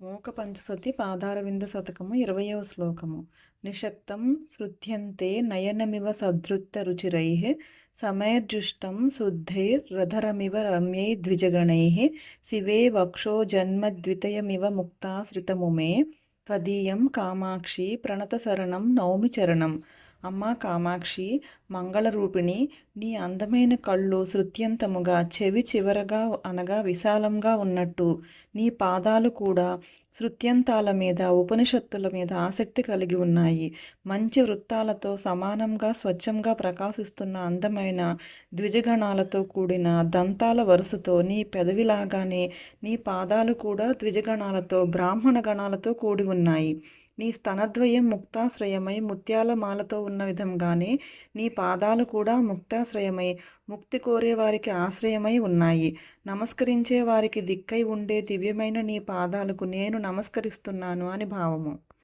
మూక పంచసతి పాదారవింద శతకము 20వ శ్లోకము. నిషక్తం శృధ్యంతే నయనమివ సధృత్త రుచిరైః సమైర్జుష్టం శుద్ధైర్రధరమివ రమ్యైర్ద్విజగణైః శివే వక్షోజన్మద్వితయమివ ముక్తాశ్రితముమే త్వదీయం కామాక్షి ప్రణతశరణం నౌమి చరణం. అమ్మా కామాక్షి, మంగళరూపిణి, నీ అందమైన కళ్ళు శృత్యంతముగా చెవి చివరగా అనగా విశాలంగా ఉన్నట్టు నీ పాదాలు కూడా శృత్యంతాల మీద ఉపనిషత్తుల మీద ఆసక్తి కలిగి ఉన్నాయి. మంచి వృత్తాలతో సమానంగా స్వచ్ఛంగా ప్రకాశిస్తున్న అందమైన ద్విజగణాలతో కూడిన దంతాల వరుసతో నీ పెదవిలాగానే నీ పాదాలు కూడా ద్విజగణాలతో బ్రాహ్మణ గణాలతో కూడి ఉన్నాయి. నీ స్తనద్వయం ముక్తాశ్రయమై ముత్యాల మాలతో ఉన్న విధంగానే నీ పాదాలు కూడా ముక్తాశ్రయమై ముక్తి కోరే వారికి ఆశ్రయమై ఉన్నాయి. నమస్కరించే వారికి దిక్కై ఉండే దివ్యమైన నీ పాదాలకు నేను నమస్కరిస్తున్నాను అని భావము.